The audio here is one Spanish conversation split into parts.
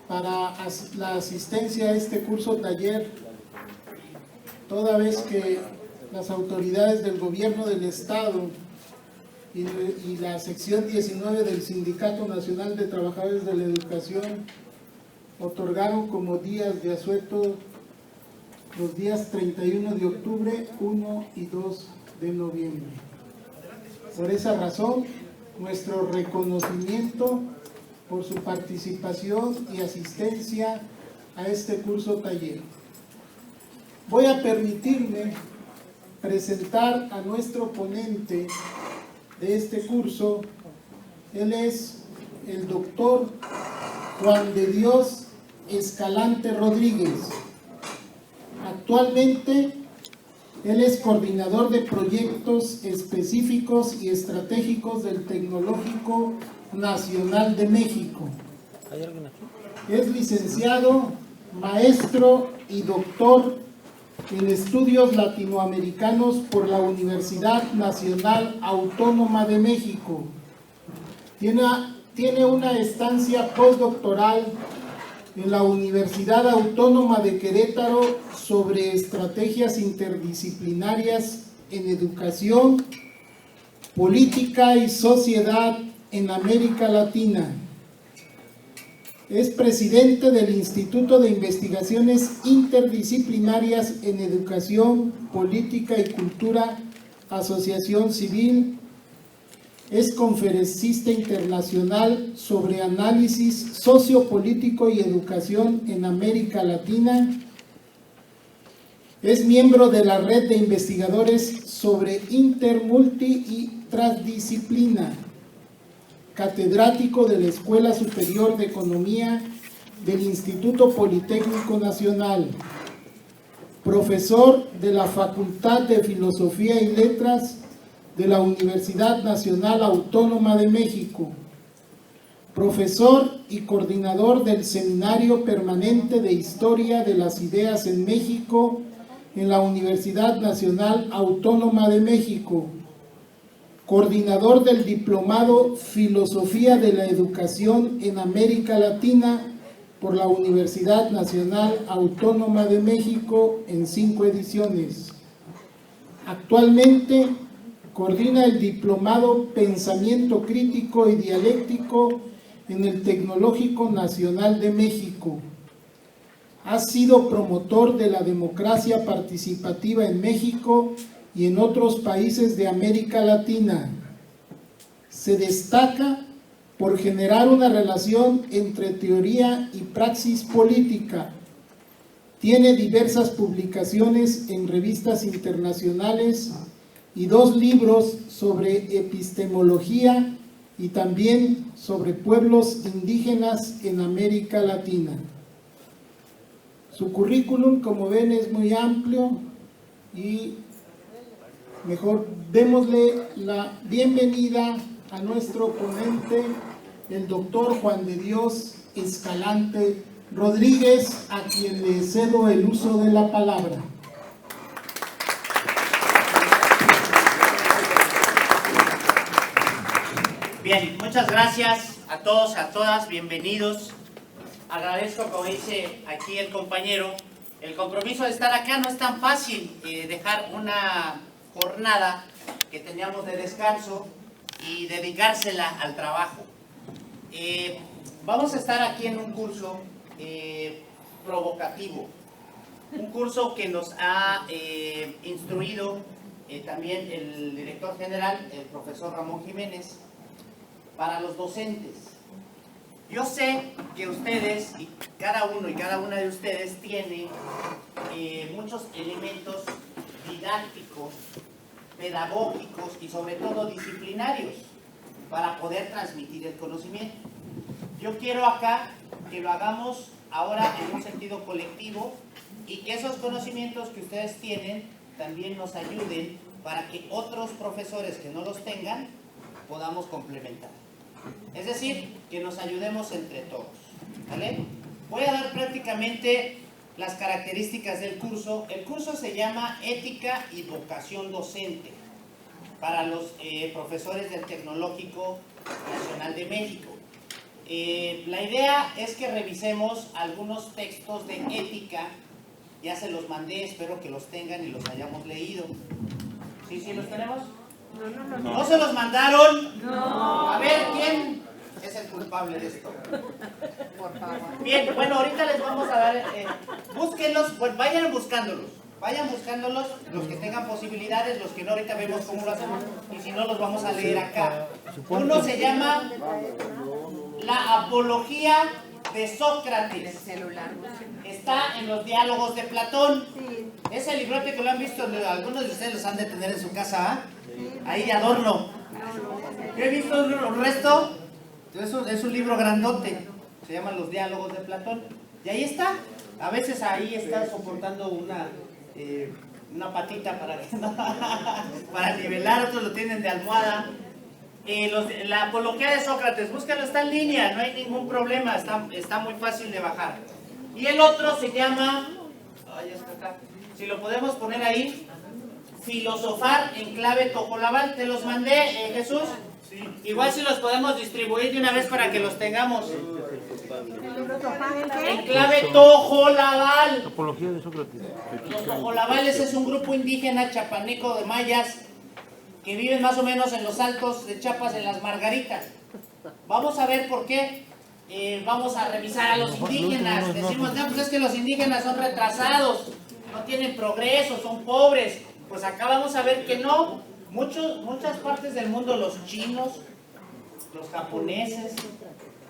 para la asistencia a este curso taller, toda vez que las autoridades del gobierno del estado y la sección 19 del Sindicato Nacional de Trabajadores de la Educación otorgaron como días de asueto los días 31 de octubre, 1 y 2 de noviembre. Por esa razón, nuestro reconocimiento por su participación y asistencia a este curso taller. Voy a permitirme presentar a nuestro ponente de este curso. Él es el doctor Juan de Dios Escalante Rodríguez. Actualmente, él es coordinador de proyectos específicos y estratégicos del Tecnológico Nacional de México. ¿Hay alguien aquí? Es licenciado, maestro y doctor en estudios latinoamericanos por la Universidad Nacional Autónoma de México. Tiene una estancia postdoctoral en la Universidad Autónoma de Querétaro sobre estrategias interdisciplinarias en educación, política y sociedad en América Latina. Es presidente del Instituto de Investigaciones Interdisciplinarias en Educación, Política y Cultura, Asociación Civil. Es conferencista internacional sobre análisis sociopolítico y educación en América Latina. Es miembro de la red de investigadores sobre intermulti y transdisciplina. Catedrático de la Escuela Superior de Economía del Instituto Politécnico Nacional. Profesor de la Facultad de Filosofía y Letras de la Universidad Nacional Autónoma de México. Profesor y coordinador del Seminario Permanente de Historia de las Ideas en México en la Universidad Nacional Autónoma de México. Coordinador del Diplomado Filosofía de la Educación en América Latina por la Universidad Nacional Autónoma de México en 5 ediciones. Actualmente coordina el Diplomado Pensamiento Crítico y Dialéctico en el Tecnológico Nacional de México. Ha sido promotor de la democracia participativa en México y en otros países de América Latina. Se destaca por generar una relación entre teoría y praxis política. Tiene diversas publicaciones en revistas internacionales y 2 libros sobre epistemología y también sobre pueblos indígenas en América Latina. Su currículum, como ven, es muy amplio y mejor démosle la bienvenida a nuestro ponente, el doctor Juan de Dios Escalante Rodríguez, a quien le cedo el uso de la palabra. Bien, muchas gracias a todos, a todas, bienvenidos. Agradezco, como dice aquí el compañero, el compromiso de estar acá. No es tan fácil dejar una jornada que teníamos de descanso y dedicársela al trabajo. Vamos a estar aquí en un curso provocativo, un curso que nos ha instruido también el director general, el profesor Ramón Jiménez, para los docentes. Yo sé que ustedes, y cada uno y cada una de ustedes tiene muchos elementos didácticos, pedagógicos y sobre todo disciplinarios para poder transmitir el conocimiento. Yo quiero acá que lo hagamos ahora en un sentido colectivo y que esos conocimientos que ustedes tienen también nos ayuden para que otros profesores que no los tengan podamos complementar. Es decir, que nos ayudemos entre todos, ¿vale? Voy a dar prácticamente las características del curso. El curso se llama Ética y Vocación Docente para los profesores del Tecnológico Nacional de México. La idea es que revisemos algunos textos de ética. Ya se los mandé, espero que los tengan y los hayamos leído. ¿Sí, sí los tenemos? ¿No se los mandaron? No. A ver, ¿quién es el culpable de esto? Por favor. Bien, bueno, ahorita les vamos a dar, búsquenlos, pues vayan buscándolos, los que tengan posibilidades, los que no, ahorita vemos cómo lo hacemos, y si no, los vamos a leer acá. Uno se llama La Apología de Sócrates. Está en los diálogos de Platón. Ese librote que lo han visto, algunos de ustedes los han de tener en su casa, ¿eh? Ahí de adorno. Yo he visto un resto, es un libro grandote, se llama Los Diálogos de Platón. Y ahí está, a veces ahí está soportando una patita para nivelar, otros lo tienen de almohada. La Apología de Sócrates, búscalo, está en línea, no hay ningún problema, está muy fácil de bajar. Y el otro se llama, si lo podemos poner ahí, Filosofar en clave tojolabal. Te los mandé, Jesús. Sí. Igual si los podemos distribuir de una vez para que los tengamos. En clave tojolabal. Apología de Sócrates. Los tojolabales es un grupo indígena chapaneco de mayas que viven más o menos en los altos de Chiapas, en las Margaritas. Vamos a ver por qué. Vamos a revisar a los indígenas. Decimos, no, pues es que los indígenas son retrasados, no tienen progreso, son pobres. Pues acá vamos a ver que no. Muchas partes del mundo, los chinos, los japoneses,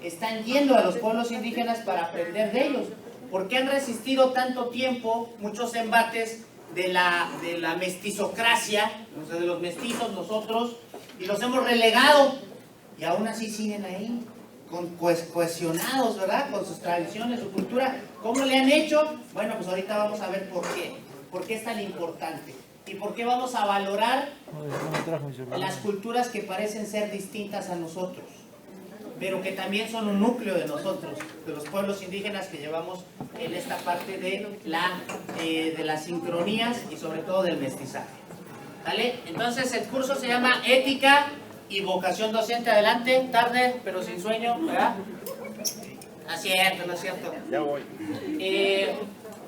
están yendo a los pueblos indígenas para aprender de ellos, porque han resistido tanto tiempo muchos embates de la mestizocracia, o sea, de los mestizos nosotros, y los hemos relegado, y aún así siguen ahí, cohesionados, ¿verdad? Con sus tradiciones, su cultura. ¿Cómo le han hecho? Bueno, pues ahorita vamos a ver por qué es tan importante. ¿Y por qué vamos a valorar las culturas que parecen ser distintas a nosotros, pero que también son un núcleo de nosotros, de los pueblos indígenas que llevamos en esta parte de las sincronías y sobre todo del mestizaje? ¿Vale? Entonces el curso se llama Ética y Vocación Docente. Adelante, tarde pero sin sueño, ¿verdad? No es cierto, no es cierto. Ya voy.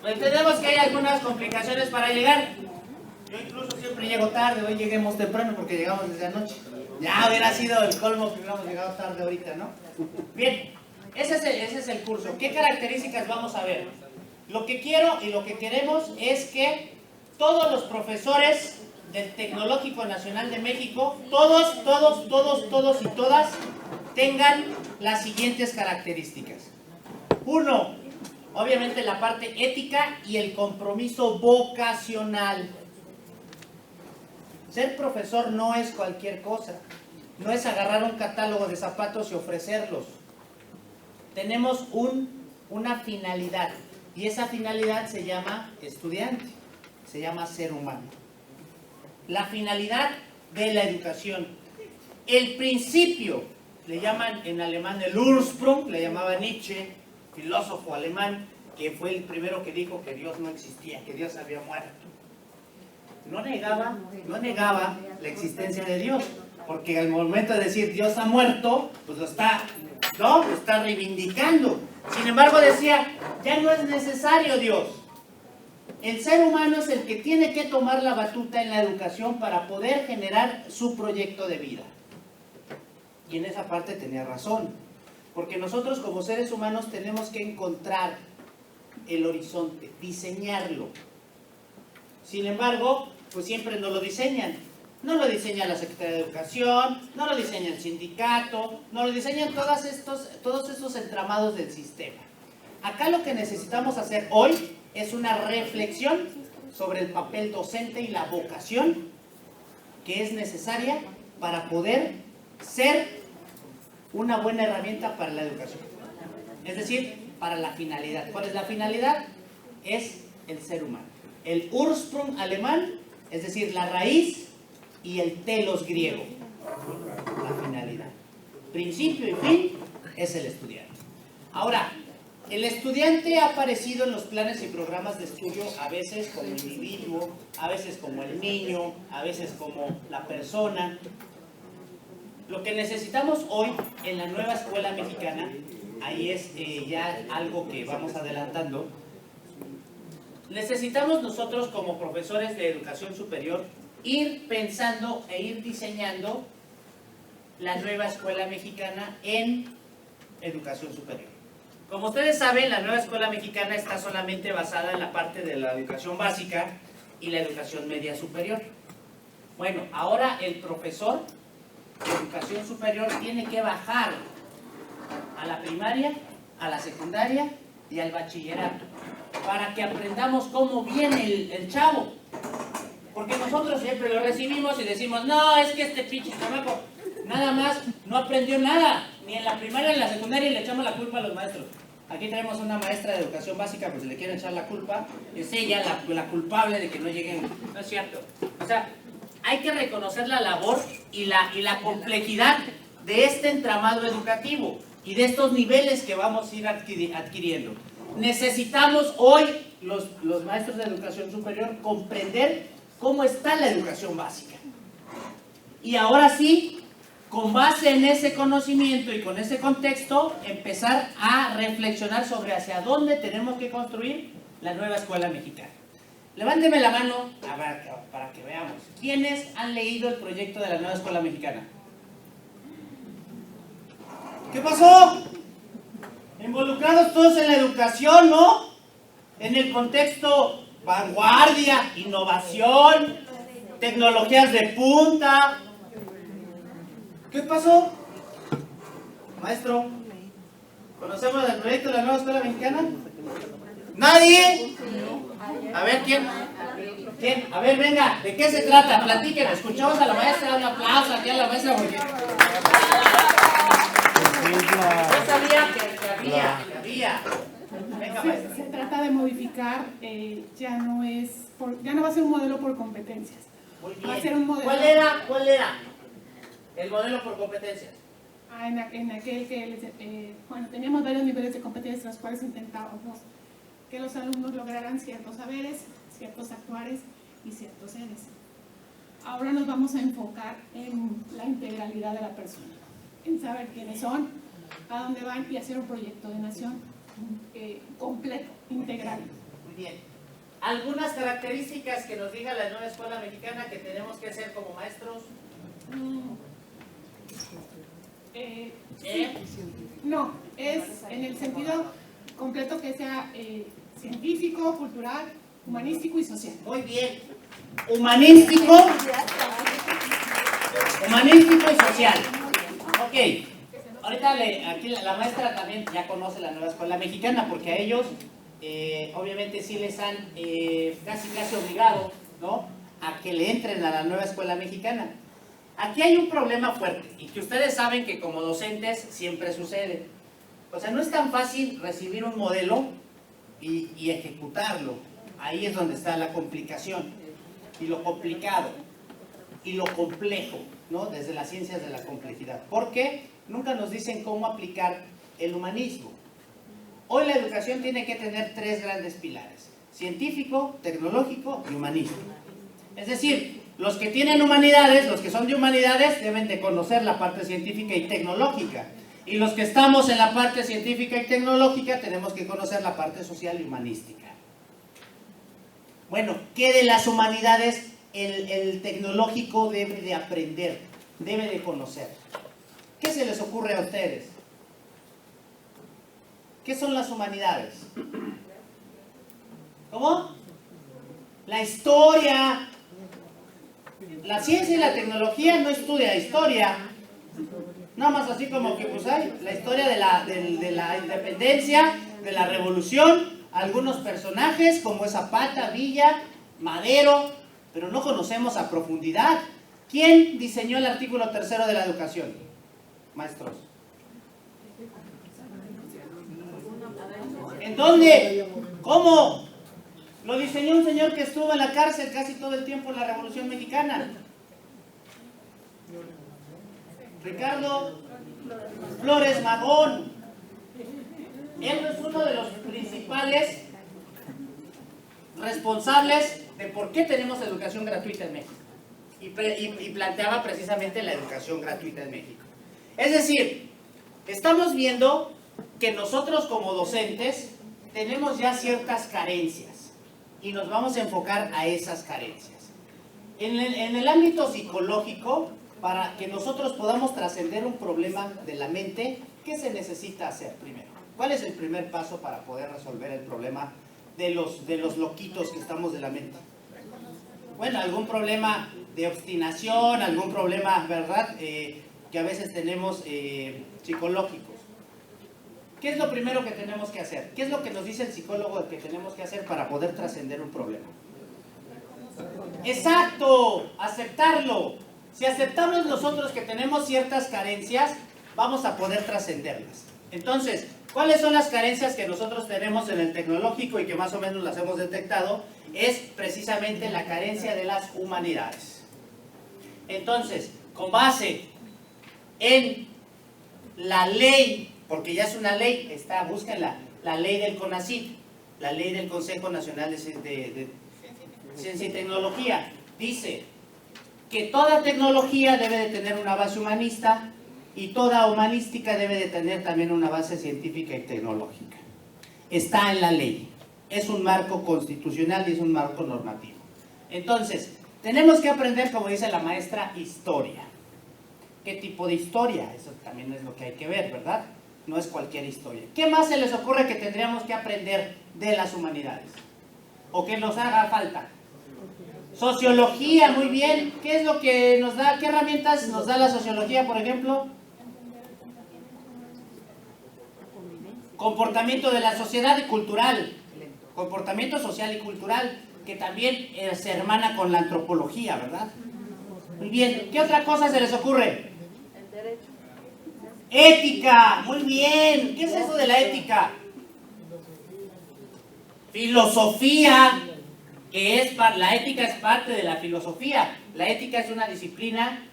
Entendemos que hay algunas complicaciones para llegar. Yo incluso siempre llego tarde, hoy lleguemos temprano porque llegamos desde anoche. Ya hubiera sido el colmo que hubiéramos llegado tarde ahorita, ¿no? Bien, ese es el curso. ¿Qué características vamos a ver? Lo que quiero y lo que queremos es que todos los profesores del Tecnológico Nacional de México, todos y todas, tengan las siguientes características. 1, obviamente la parte ética y el compromiso vocacional. Ser profesor no es cualquier cosa, no es agarrar un catálogo de zapatos y ofrecerlos. Tenemos una finalidad, y esa finalidad se llama estudiante, se llama ser humano. La finalidad de la educación. El principio, le llaman en alemán el Ursprung, le llamaba Nietzsche, filósofo alemán, que fue el primero que dijo que Dios no existía, que Dios había muerto. No negaba la existencia de Dios, porque al momento de decir Dios ha muerto, pues lo está reivindicando. Sin embargo decía, ya no es necesario Dios. El ser humano es el que tiene que tomar la batuta en la educación para poder generar su proyecto de vida. Y en esa parte tenía razón, porque nosotros como seres humanos tenemos que encontrar el horizonte, diseñarlo. Sin embargo, pues siempre no lo diseñan. No lo diseña la Secretaría de Educación, no lo diseña el sindicato, no lo diseñan todos estos entramados del sistema. Acá lo que necesitamos hacer hoy es una reflexión sobre el papel docente y la vocación que es necesaria para poder ser una buena herramienta para la educación. Es decir, para la finalidad. ¿Cuál es la finalidad? Es el ser humano. El Ursprung alemán, es decir, la raíz, y el telos griego, la finalidad. Principio y fin es el estudiante. Ahora, el estudiante ha aparecido en los planes y programas de estudio a veces como individuo, a veces como el niño, a veces como la persona. Lo que necesitamos hoy en la nueva escuela mexicana, ahí es ya algo que vamos adelantando, necesitamos nosotros como profesores de educación superior ir pensando e ir diseñando la nueva escuela mexicana en educación superior. Como ustedes saben, la nueva escuela mexicana está solamente basada en la parte de la educación básica y la educación media superior. Bueno, ahora el profesor de educación superior tiene que bajar a la primaria, a la secundaria y al bachillerato para que aprendamos cómo viene el chavo. Porque nosotros siempre lo recibimos y decimos, no, es que este pinche chamaco nada más no aprendió nada, ni en la primaria ni en la secundaria, y le echamos la culpa a los maestros. Aquí tenemos una maestra de educación básica, pues si le quieren echar la culpa, es ella la culpable de que no lleguen. No es cierto. O sea, hay que reconocer la labor y la complejidad de este entramado educativo y de estos niveles que vamos a ir adquiriendo. Necesitamos hoy, los maestros de educación superior, comprender cómo está la educación básica. Y ahora sí, con base en ese conocimiento y con ese contexto, empezar a reflexionar sobre hacia dónde tenemos que construir la nueva escuela mexicana. Levánteme la mano para que veamos. ¿Quiénes han leído el proyecto de la nueva escuela mexicana? ¿Qué pasó? Involucrados todos en la educación, ¿no? En el contexto vanguardia, innovación, tecnologías de punta. ¿Qué pasó? Maestro, ¿conocemos el proyecto de la nueva escuela mexicana? ¿Nadie? A ver, ¿quién? ¿Quién? A ver, venga, ¿de qué se trata? Platíquenos. Escuchamos a la maestra, un aplauso aquí a la maestra porque... Yo sabía que había. Venga, maestra. Se trata de modificar, ya no va a ser un modelo por competencias. Muy bien. Va a ser un modelo... ¿Cuál era el modelo por competencias? En aquel que, bueno, teníamos varios niveles de competencias, los cuales intentábamos que los alumnos lograran ciertos saberes, ciertos actuares y ciertos seres. Ahora nos vamos a enfocar en la integralidad de la persona, en saber quiénes son, a dónde van y hacer un proyecto de nación completo, integral. Muy bien. ¿Algunas características que nos diga la nueva escuela mexicana que tenemos que hacer como maestros? No, es en el sentido completo que sea científico, cultural, humanístico y social. Muy bien. Humanístico y social. Ok. Ahorita aquí la maestra también ya conoce la nueva escuela mexicana porque a ellos obviamente sí les han casi obligado, ¿no?, a que le entren a la nueva escuela mexicana. Aquí hay un problema fuerte y que ustedes saben que como docentes siempre sucede. O sea, no es tan fácil recibir un modelo y ejecutarlo. Ahí es donde está la complicación y lo complicado y lo complejo, ¿no?, desde las ciencias de la complejidad. Porque nunca nos dicen cómo aplicar el humanismo. Hoy la educación tiene que tener tres grandes pilares: científico, tecnológico y humanístico. Es decir, los que tienen humanidades, los que son de humanidades, deben de conocer la parte científica y tecnológica. Y los que estamos en la parte científica y tecnológica tenemos que conocer la parte social y humanística. Bueno, ¿qué de las humanidades el tecnológico debe de aprender, debe de conocer? ¿Qué se les ocurre a ustedes? ¿Qué son las humanidades? ¿Cómo? La historia. La ciencia y la tecnología no estudia historia. Nada más así como que pues hay la historia de la independencia, de la revolución, algunos personajes como es Zapata, Villa, Madero, pero no conocemos a profundidad. ¿Quién diseñó el artículo 3 de la educación? Maestros. ¿En dónde? ¿Cómo? Lo diseñó un señor que estuvo en la cárcel casi todo el tiempo en la Revolución Mexicana. Ricardo Flores Magón. Él es uno de los principales responsables de por qué tenemos educación gratuita en México. y planteaba precisamente la educación gratuita en México. Es decir, estamos viendo que nosotros como docentes tenemos ya ciertas carencias y nos vamos a enfocar a esas carencias. En el ámbito psicológico, para que nosotros podamos trascender un problema de la mente, ¿qué se necesita hacer primero? ¿Cuál es el primer paso para poder resolver el problema de los loquitos que estamos de la mente? Bueno, algún problema de obstinación, algún problema, ¿verdad?, que a veces tenemos psicológicos. ¿Qué es lo primero que tenemos que hacer? ¿Qué es lo que nos dice el psicólogo que tenemos que hacer para poder trascender un problema? ¡Exacto! Aceptarlo. Si aceptamos nosotros que tenemos ciertas carencias, vamos a poder trascenderlas. Entonces, ¿cuáles son las carencias que nosotros tenemos en el tecnológico y que más o menos las hemos detectado? Es precisamente la carencia de las humanidades. Entonces, con base en la ley, porque ya es una ley, búsquenla, la ley del CONACYT, la ley del Consejo Nacional de Ciencia y Tecnología, dice que toda tecnología debe de tener una base humanista y toda humanística debe de tener también una base científica y tecnológica. Está en la ley, es un marco constitucional y es un marco normativo. Entonces, tenemos que aprender, como dice la maestra, historia. ¿Qué tipo de historia? Eso también es lo que hay que ver, ¿verdad? No es cualquier historia. ¿Qué más se les ocurre que tendríamos que aprender de las humanidades? ¿O que nos haga falta? Sociología, muy bien. ¿Qué es lo que nos da? ¿Qué herramientas nos da la sociología, por ejemplo? Comportamiento de la sociedad y cultural. Comportamiento social y cultural, que también se hermana con la antropología, ¿verdad? Muy bien. ¿Qué otra cosa se les ocurre? El derecho. Ética, muy bien. ¿Qué es eso de la ética? Filosofía, la ética es parte de la filosofía. La ética es una disciplina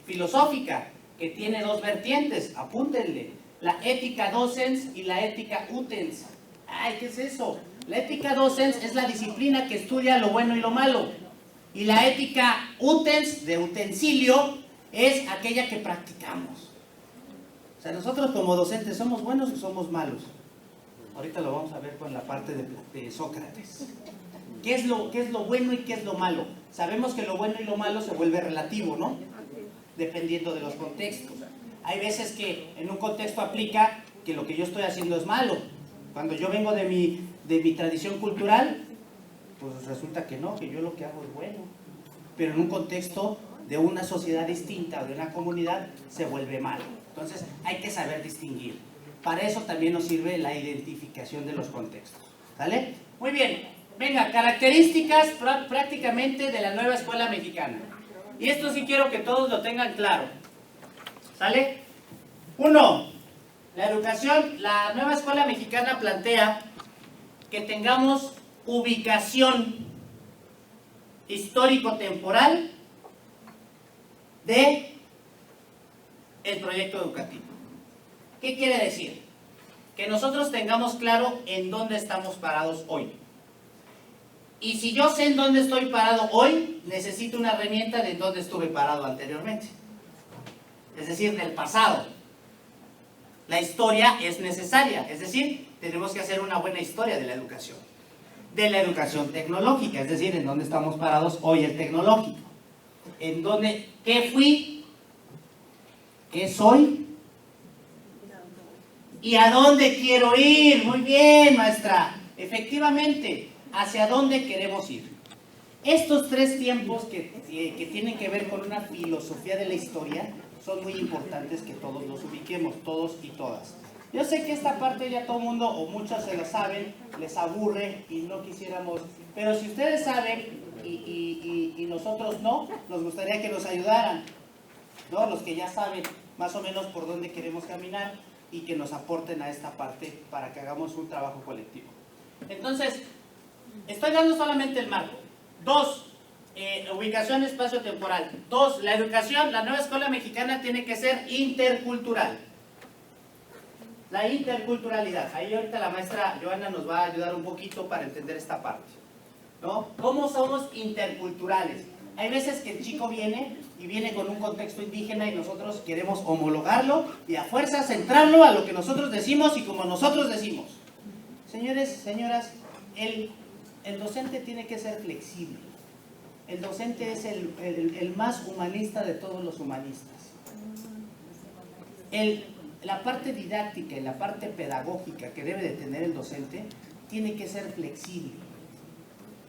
filosófica que tiene dos vertientes, apúntenle. La ética docens y la ética utens. Ay, ¿qué es eso? La ética docens es la disciplina que estudia lo bueno y lo malo. Y la ética utens, de utensilio, es aquella que practicamos. O sea, nosotros como docentes, ¿somos buenos o somos malos? Ahorita lo vamos a ver con la parte de Sócrates. ¿Qué es lo bueno y qué es lo malo? Sabemos que lo bueno y lo malo se vuelve relativo, ¿no? Dependiendo de los contextos. Hay veces que en un contexto aplica que lo que yo estoy haciendo es malo. Cuando yo vengo de mi tradición cultural, pues resulta que no, que yo lo que hago es bueno. Pero en un contexto de una sociedad distinta o de una comunidad, se vuelve malo. Entonces hay que saber distinguir. Para eso también nos sirve la identificación de los contextos. ¿Sale? Muy bien. Venga, características prácticamente de la nueva escuela mexicana. Y esto sí quiero que todos lo tengan claro. ¿Sale? 1. La educación, la nueva escuela mexicana plantea que tengamos ubicación histórico-temporal de el proyecto educativo. ¿Qué quiere decir? Que nosotros tengamos claro en dónde estamos parados hoy. Y si yo sé en dónde estoy parado hoy, necesito una herramienta de en dónde estuve parado anteriormente. Es decir, del pasado. La historia es necesaria, es decir, tenemos que hacer una buena historia de la educación. De la educación tecnológica, es decir, en dónde estamos parados hoy el tecnológico. En dónde, ¿qué fui? ¿Qué soy? ¿Y a dónde quiero ir? Muy bien, maestra. Efectivamente, ¿hacia dónde queremos ir? Estos tres tiempos que tienen que ver con una filosofía de la historia son muy importantes que todos los ubiquemos, todos y todas. Yo sé que esta parte ya todo el mundo, o muchos se la saben, les aburre y no quisiéramos, pero si ustedes saben y nosotros no, nos gustaría que nos ayudaran, ¿no? Los que ya saben más o menos por dónde queremos caminar y que nos aporten a esta parte para que hagamos un trabajo colectivo. Entonces, estoy dando solamente el marco. 2, ubicación espacio-temporal. 2, la educación, la nueva escuela mexicana tiene que ser intercultural. La interculturalidad. Ahí ahorita la maestra Joana nos va a ayudar un poquito para entender esta parte, ¿no? ¿Cómo somos interculturales? Hay veces que el chico viene y viene con un contexto indígena y nosotros queremos homologarlo y a fuerza centrarlo a lo que nosotros decimos y como nosotros decimos. Señores, señoras, el docente tiene que ser flexible. El docente es el más humanista de todos los humanistas. La parte didáctica y la parte pedagógica que debe de tener el docente tiene que ser flexible.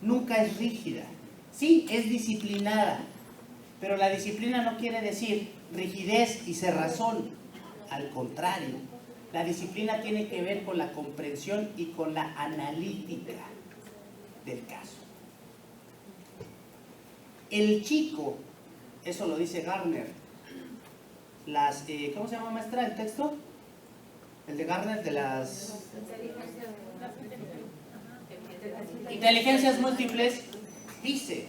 Nunca es rígida. Sí, es disciplinada, pero la disciplina no quiere decir rigidez y cerrazón. Al contrario, la disciplina tiene que ver con la comprensión y con la analítica del caso. El chico, eso lo dice Gardner, ¿cómo se llama, maestra, el texto? El de Gardner de las inteligencias múltiples, dice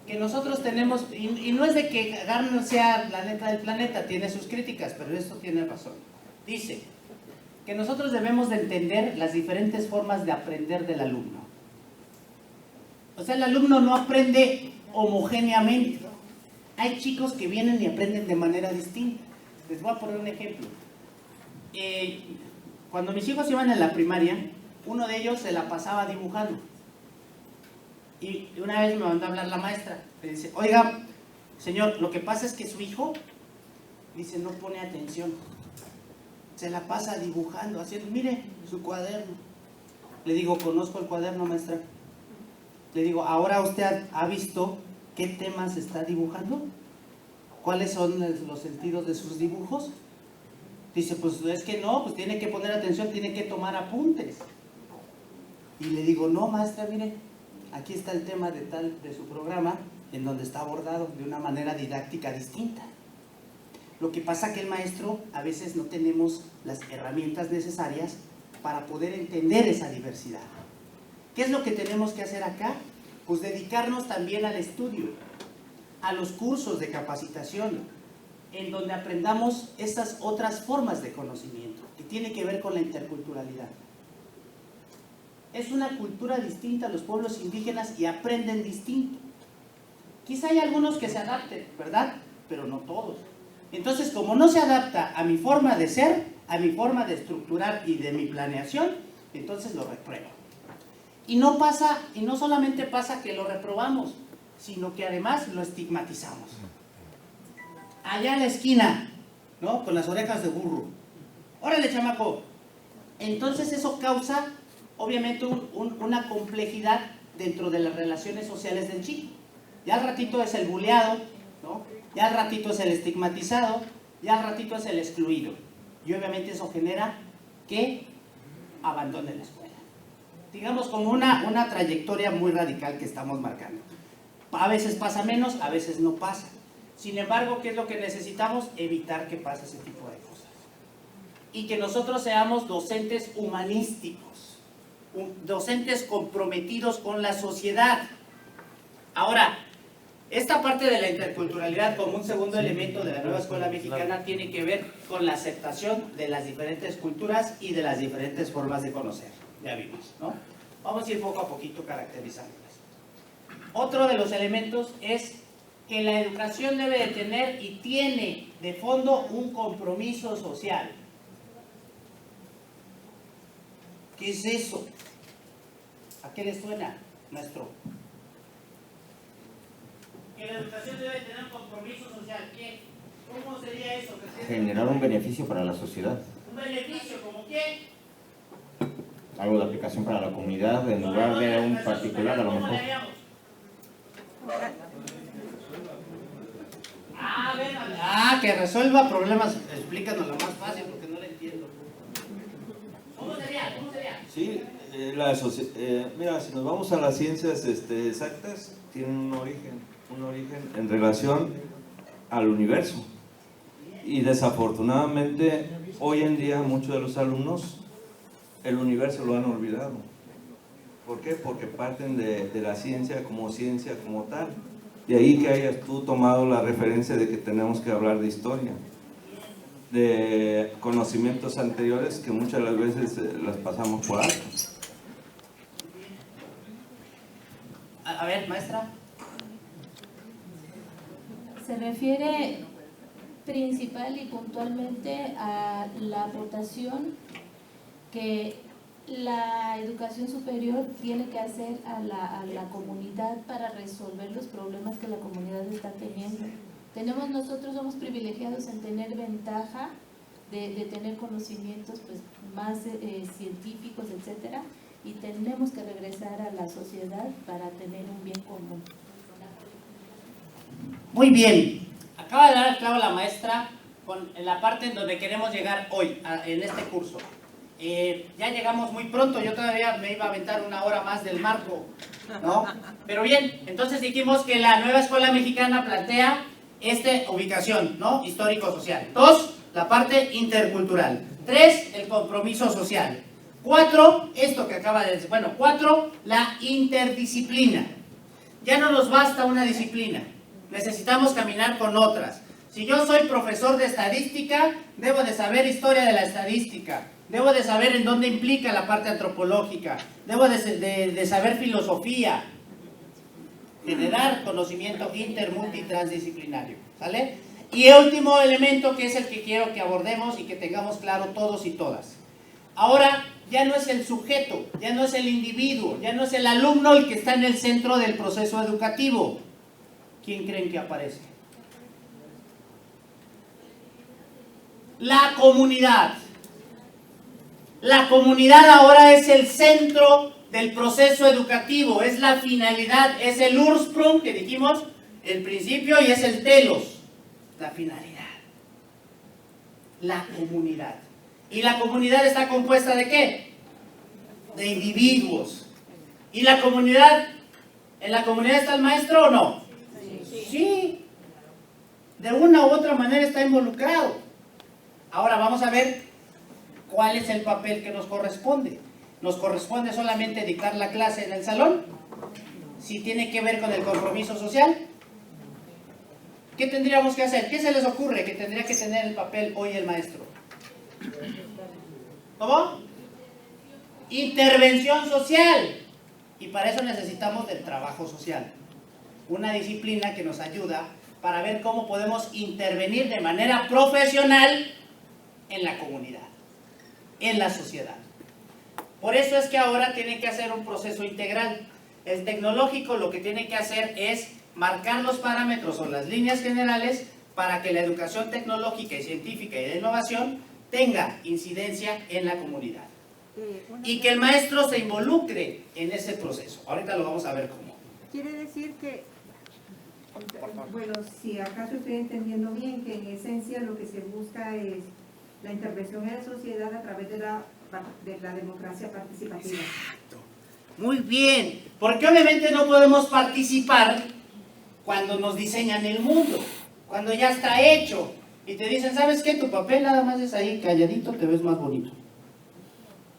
que nosotros tenemos, y no es de que Gardner sea la neta del planeta, tiene sus críticas, pero esto tiene razón. Dice que nosotros debemos de entender las diferentes formas de aprender del alumno. O sea, el alumno no aprende homogéneamente. Hay chicos que vienen y aprenden de manera distinta. Les voy a poner un ejemplo. Cuando mis hijos iban en la primaria, uno de ellos se la pasaba dibujando. Y una vez me mandó a hablar la maestra. Le dice, oiga, señor, lo que pasa es que su hijo, dice, no pone atención. Se la pasa dibujando, haciendo, mire, su cuaderno. Le digo, conozco el cuaderno, maestra. Le digo, ¿ahora usted ha visto qué temas está dibujando? ¿Cuáles son los sentidos de sus dibujos? Dice, pues es que no, pues tiene que poner atención, tiene que tomar apuntes. Y le digo, no, maestra, mire, aquí está el tema de su programa, en donde está abordado de una manera didáctica distinta. Lo que pasa que el maestro, a veces no tenemos las herramientas necesarias para poder entender esa diversidad. ¿Qué es lo que tenemos que hacer acá? Pues dedicarnos también al estudio, a los cursos de capacitación, en donde aprendamos estas otras formas de conocimiento, que tiene que ver con la interculturalidad. Es una cultura distinta, los pueblos indígenas, y aprenden distinto. Quizá hay algunos que se adapten, ¿verdad? Pero no todos. Entonces, como no se adapta a mi forma de ser, a mi forma de estructurar y de mi planeación, entonces lo repruebo. Y no solamente pasa que lo reprobamos, sino que además lo estigmatizamos. Allá en la esquina, ¿no? Con las orejas de burro. ¡Órale, chamaco! Entonces eso causa, obviamente, una complejidad dentro de las relaciones sociales del chico. Ya al ratito es el buleado, ¿no? Ya al ratito es el estigmatizado, ya al ratito es el excluido. Y obviamente eso genera que abandone la escuela. Digamos como una trayectoria muy radical que estamos marcando. A veces pasa menos, a veces no pasa. Sin embargo, ¿qué es lo que necesitamos? Evitar que pase ese tipo de cosas. Y que nosotros seamos docentes humanísticos, docentes comprometidos con la sociedad. Ahora, esta parte de la interculturalidad como un segundo elemento de la nueva escuela mexicana tiene que ver con la aceptación de las diferentes culturas y de las diferentes formas de conocer. Ya vimos, ¿no? Vamos a ir poco a poquito caracterizándolas. Otro de los elementos es que la educación debe de tener y tiene de fondo un compromiso social. ¿Qué es eso? ¿A qué le suena, maestro? Que la educación debe tener un compromiso social. ¿Qué? ¿Cómo sería eso? Generar un beneficio para la sociedad. ¿Un beneficio como qué? Algo de aplicación para la comunidad en lugar de un particular a lo mejor. Que resuelva problemas. Explícanoslo más fácil porque no lo entiendo. ¿Cómo sería? ¿Cómo sería? Sí, mira, si nos vamos a las ciencias exactas, tienen un origen en relación al universo. Y desafortunadamente, hoy en día, muchos de los alumnos, el universo lo han olvidado. ¿Por qué? Porque parten de la ciencia como tal. De ahí que hayas tú tomado la referencia de que tenemos que hablar de historia, de conocimientos anteriores que muchas de las veces las pasamos por alto. A ver, maestra. Se refiere principal y puntualmente a la aportación que la educación superior tiene que hacer a la comunidad para resolver los problemas que la comunidad está teniendo. Nosotros somos privilegiados en tener ventaja de tener conocimientos pues, más científicos, etcétera, y tenemos que regresar a la sociedad para tener un bien común. Muy bien, acaba de dar el clavo la maestra en la parte en donde queremos llegar hoy, en este curso. Ya llegamos muy pronto, yo todavía me iba a aventar una hora más del marco, ¿no? Pero bien, entonces dijimos que la nueva escuela mexicana plantea esta ubicación, ¿no? Histórico-social. 2, la parte intercultural. 3, el compromiso social. 4, esto que acaba de decir, bueno, 4, la interdisciplina. Ya no nos basta una disciplina, necesitamos caminar con otras. Si yo soy profesor de estadística, debo de saber historia de la estadística, debo de saber en dónde implica la parte antropológica, debo de saber filosofía, generar conocimiento inter, multi, transdisciplinario, ¿sale? Y el último elemento que es el que quiero que abordemos y que tengamos claro todos y todas. Ahora ya no es el sujeto, ya no es el individuo, ya no es el alumno el que está en el centro del proceso educativo. ¿Quién creen que aparece? La comunidad. La comunidad ahora es el centro del proceso educativo, es la finalidad, es el Ursprung que dijimos, el principio, y es el telos, la finalidad. La comunidad. ¿Y la comunidad está compuesta de qué? De individuos. ¿Y la comunidad, en la comunidad está el maestro o no? Sí. De una u otra manera está involucrado. Ahora vamos a ver cuál es el papel que nos corresponde. ¿Nos corresponde solamente dictar la clase en el salón? ¿Si tiene que ver con el compromiso social? ¿Qué tendríamos que hacer? ¿Qué se les ocurre que tendría que tener el papel hoy el maestro? ¿Cómo? Intervención social. Y para eso necesitamos del trabajo social. Una disciplina que nos ayuda para ver cómo podemos intervenir de manera profesional en la comunidad, en la sociedad. Por eso es que ahora tiene que hacer un proceso integral. El tecnológico lo que tiene que hacer es marcar los parámetros o las líneas generales para que la educación tecnológica y científica y de innovación tenga incidencia en la comunidad. Y que el maestro se involucre en ese proceso. Ahorita lo vamos a ver cómo. Quiere decir que, bueno, si acaso estoy entendiendo bien, que en esencia lo que se busca es la intervención en la sociedad a través de la democracia participativa. Exacto. Muy bien. Porque obviamente no podemos participar cuando nos diseñan el mundo, cuando ya está hecho. Y te dicen, ¿sabes qué? Tu papel nada más es ahí calladito, te ves más bonito.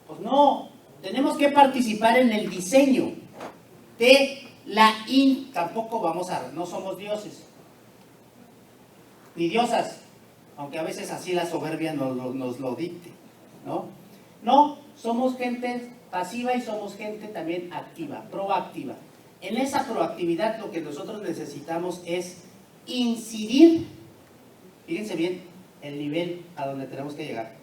Pues no, tenemos que participar en el diseño de tampoco no somos dioses, ni diosas, aunque a veces así la soberbia nos lo dicte, ¿no? No, somos gente pasiva y somos gente también activa, proactiva. En esa proactividad lo que nosotros necesitamos es incidir, fíjense bien el nivel a donde tenemos que llegar,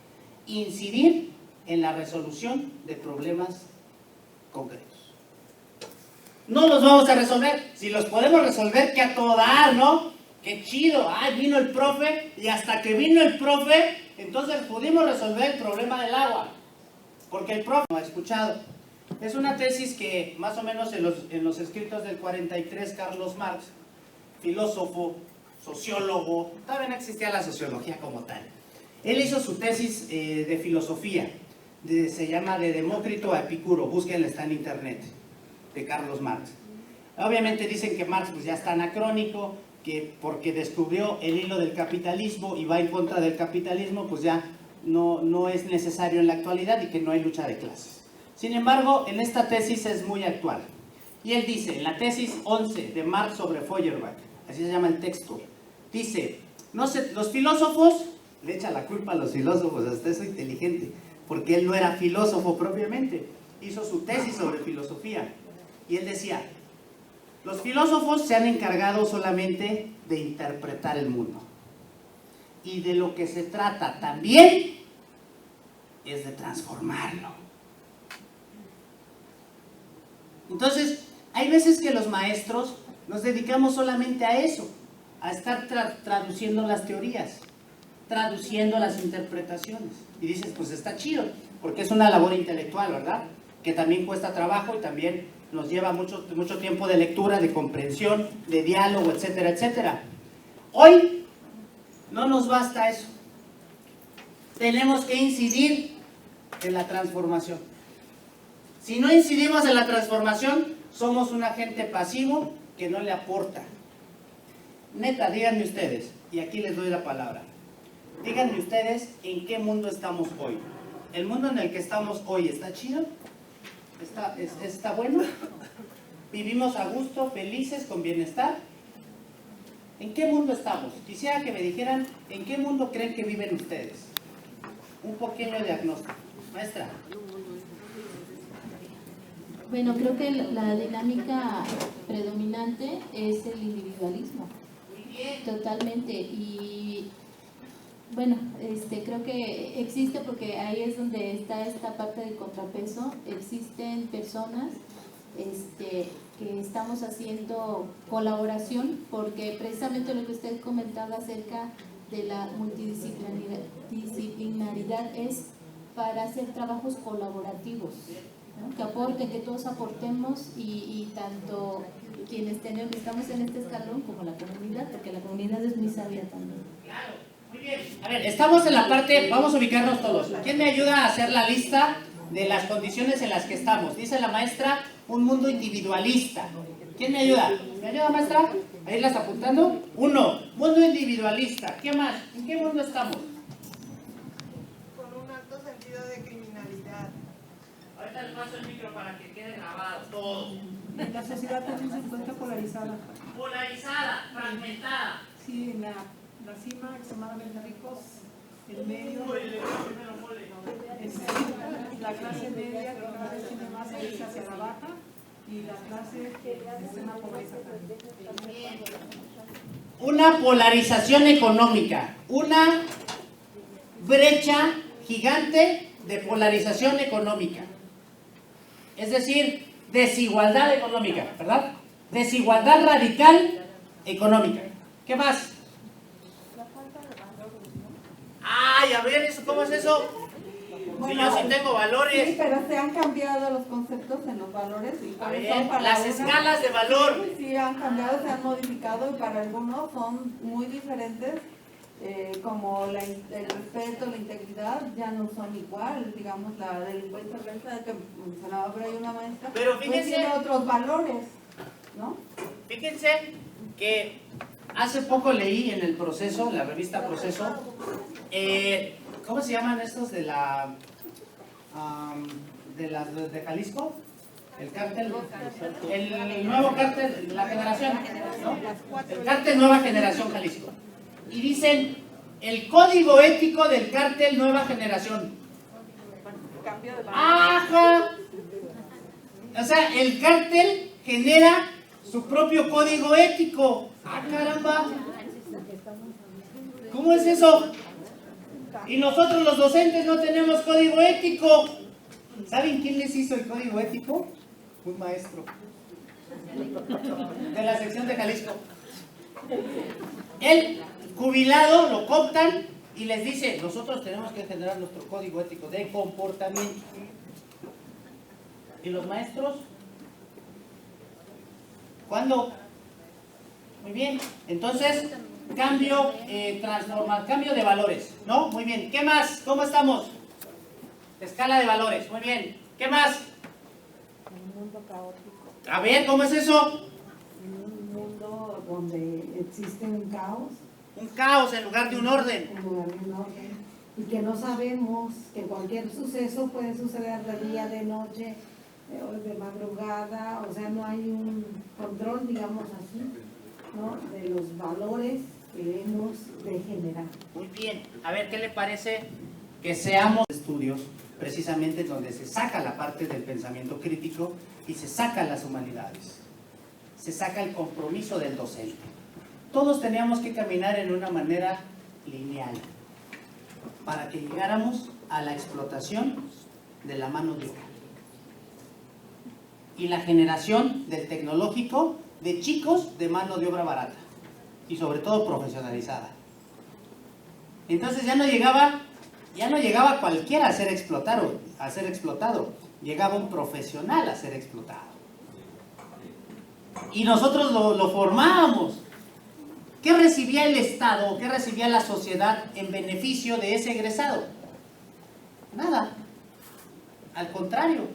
incidir en la resolución de problemas concretos. No los vamos a resolver, si los podemos resolver, que a todo dar, ¿no? Qué chido, vino el profe, y hasta que vino el profe, entonces pudimos resolver el problema del agua, porque el profe no ha escuchado. Es una tesis que más o menos en los escritos del 43, Carlos Marx, filósofo, sociólogo, todavía no existía la sociología como tal. Él hizo su tesis de filosofía, se llama De Demócrito a Epicuro, búsquenla, está en internet, de Carlos Marx. Obviamente dicen que Marx pues, ya está anacrónico, que porque descubrió el hilo del capitalismo y va en contra del capitalismo, pues ya no es necesario en la actualidad y que no hay lucha de clases. Sin embargo, en esta tesis es muy actual. Y él dice, en la tesis 11 de Marx sobre Feuerbach, así se llama el texto, dice, los filósofos, le echa la culpa a los filósofos, hasta eso inteligente, porque él no era filósofo propiamente, hizo su tesis sobre filosofía. Y él decía, Los filósofos se han encargado solamente de interpretar el mundo. Y de lo que se trata también es de transformarlo. Entonces, hay veces que los maestros nos dedicamos solamente a eso, a estar traduciendo las teorías, traduciendo las interpretaciones. Y dices, pues está chido, porque es una labor intelectual, ¿verdad? Que también cuesta trabajo y también nos lleva mucho tiempo de lectura, de comprensión, de diálogo, etcétera, etcétera. Hoy no nos basta eso. Tenemos que incidir en la transformación. Si no incidimos en la transformación, somos un agente pasivo que no le aporta. Neta, díganme ustedes, y aquí les doy la palabra. Díganme ustedes en qué mundo estamos hoy. ¿El mundo en el que estamos hoy está chido? ¿Está bueno? ¿Vivimos a gusto, felices, con bienestar? ¿En qué mundo estamos? Quisiera que me dijeran en qué mundo creen que viven ustedes. Un pequeño diagnóstico. Maestra. Bueno, creo que la dinámica predominante es el individualismo. Totalmente. Y bueno, creo que existe, porque ahí es donde está esta parte del contrapeso. Existen personas que estamos haciendo colaboración, porque precisamente lo que usted comentaba acerca de la multidisciplinaridad es para hacer trabajos colaborativos, ¿no? Que aporten, que todos aportemos, y tanto quienes estamos en este escalón como la comunidad, porque la comunidad es muy sabia también. Claro, muy bien. A ver, estamos en la parte, vamos a ubicarnos todos. ¿Quién me ayuda a hacer la lista de las condiciones en las que estamos? Dice la maestra, un mundo individualista. ¿Quién me ayuda? ¿Me ayuda, maestra? Ahí la está apuntando. 1, mundo individualista. ¿Qué más? ¿En qué mundo estamos? Con un alto sentido de criminalidad. Ahorita les paso el micro para que quede grabado todo. La sociedad también se encuentra polarizada. Polarizada, fragmentada. Sí, en la cima extremadamente ricos, el medio, la clase media que cada vez tiene más a irse hacia la baja, y la clase de extrema pobreza también. Una polarización económica, una brecha gigante de polarización económica. Es decir, desigualdad económica, ¿verdad? Desigualdad radical económica. ¿Qué más? Ay, a ver, ¿cómo es eso? Si yo sí tengo valores. Sí, pero se han cambiado los conceptos en los valores. Y A ver, las escalas de valor. Sí, han cambiado, se han modificado, y para algunos son muy diferentes, como el respeto, la integridad, ya no son igual. Digamos, la delincuencia organizada que mencionaba por ahí una maestra, Pero pues fíjense, tiene otros valores, ¿no? Fíjense que hace poco leí en el Proceso, la revista Proceso, ¿cómo se llaman estos de de Jalisco? El cártel, el nuevo cártel, la generación, ¿no? El cártel Nueva Generación Jalisco. Y dicen, el código ético del cártel Nueva Generación. ¡Ajá! O sea, el cártel genera su propio código ético. ¡Ah, caramba! ¿Cómo es eso? Y nosotros los docentes no tenemos código ético. ¿Saben quién les hizo el código ético? Un maestro de la sección de Jalisco. Él, jubilado, lo cooptan y les dice, nosotros tenemos que generar nuestro código ético de comportamiento. ¿Y los maestros? ¿Cuándo? Muy bien. Entonces, cambio de valores, ¿no? Muy bien. ¿Qué más? ¿Cómo estamos? Escala de valores. Muy bien. ¿Qué más? Un mundo caótico. A ver, ¿cómo es eso? Un mundo donde existe un caos. Un caos en lugar de un orden. En lugar de un orden. Y que no sabemos, que cualquier suceso puede suceder de día, de noche, de madrugada. O sea, no hay un control, digamos así, ¿no?, de los valores que hemos de generar. Muy bien. A ver, ¿qué le parece que seamos estudios precisamente donde se saca la parte del pensamiento crítico y se sacan las humanidades? se saca el compromiso del docente. Todos teníamos que caminar en una manera lineal para que llegáramos a la explotación de la mano de obra y la generación del tecnológico de chicos de mano de obra barata y sobre todo profesionalizada. Entonces ya no llegaba cualquiera a ser explotado, llegaba un profesional a ser explotado. Y nosotros lo formábamos. ¿Qué recibía el Estado, qué recibía la sociedad en beneficio de ese egresado? Nada. Al contrario,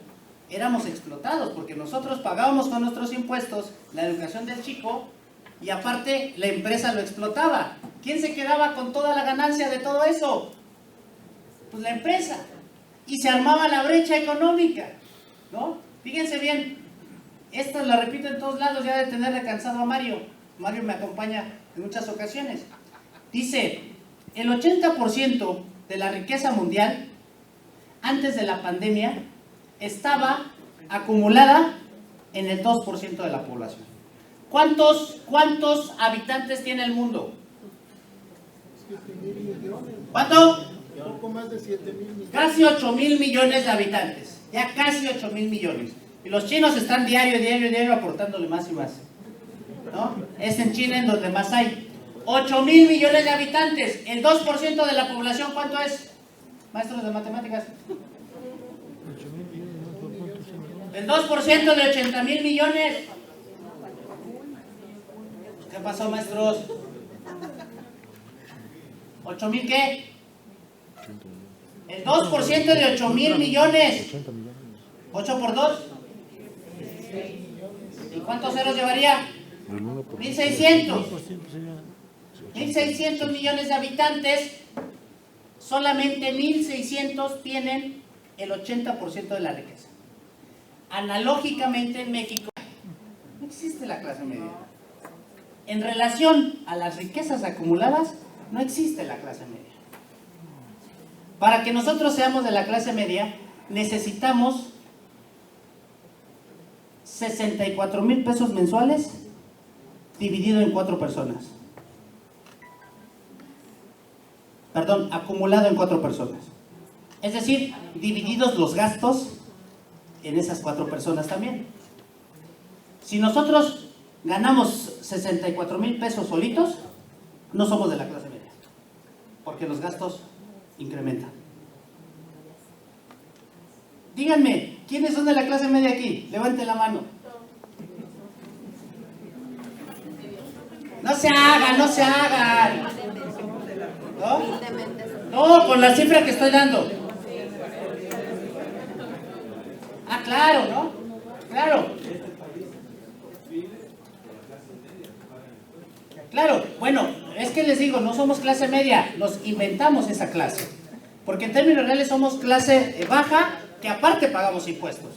éramos explotados porque nosotros pagábamos con nuestros impuestos la educación del chico y aparte la empresa lo explotaba. ¿Quién se quedaba con toda la ganancia de todo eso? Pues la empresa. Y se armaba la brecha económica, ¿no? Fíjense bien, esto lo repito en todos lados, ya de tenerle cansado a Mario. Mario me acompaña en muchas ocasiones. Dice, el 80% de la riqueza mundial antes de la pandemia estaba acumulada en el 2% de la población. ¿Cuántos habitantes tiene el mundo? 7.000 millones. ¿Cuánto? Poco más de 7.000 millones. Casi 8.000 millones de habitantes. Ya casi 8.000 millones. Y los chinos están diario aportándole más y más, ¿no? Es en China en donde más hay. 8.000 millones de habitantes. El 2% de la población, ¿cuánto es? Maestros de matemáticas. El 2% de 80.000 millones. ¿Qué pasó, maestros? ¿8.000 qué? El 2% de 8.000 millones. 8 por 2. ¿Y cuántos ceros llevaría? 1.600. 1.600 millones de habitantes. Solamente 1.600 tienen el 80% de la riqueza. Analógicamente en México no existe la clase media. En relación a las riquezas acumuladas, no existe la clase media. Para que nosotros seamos de la clase media, necesitamos 64,000 pesos mensuales dividido en 4 personas. Perdón, acumulado en 4 personas. Es decir, divididos los gastos en esas 4 personas también. Si nosotros ganamos 64,000 pesos solitos, no somos de la clase media, porque los gastos incrementan. Díganme, ¿quiénes son de la clase media aquí? Levanten la mano. No se hagan. No, con la cifra que estoy dando. Ah, claro, ¿no? Claro. Claro, bueno, es que les digo, no somos clase media, nos inventamos esa clase. Porque en términos reales somos clase baja, que aparte pagamos impuestos.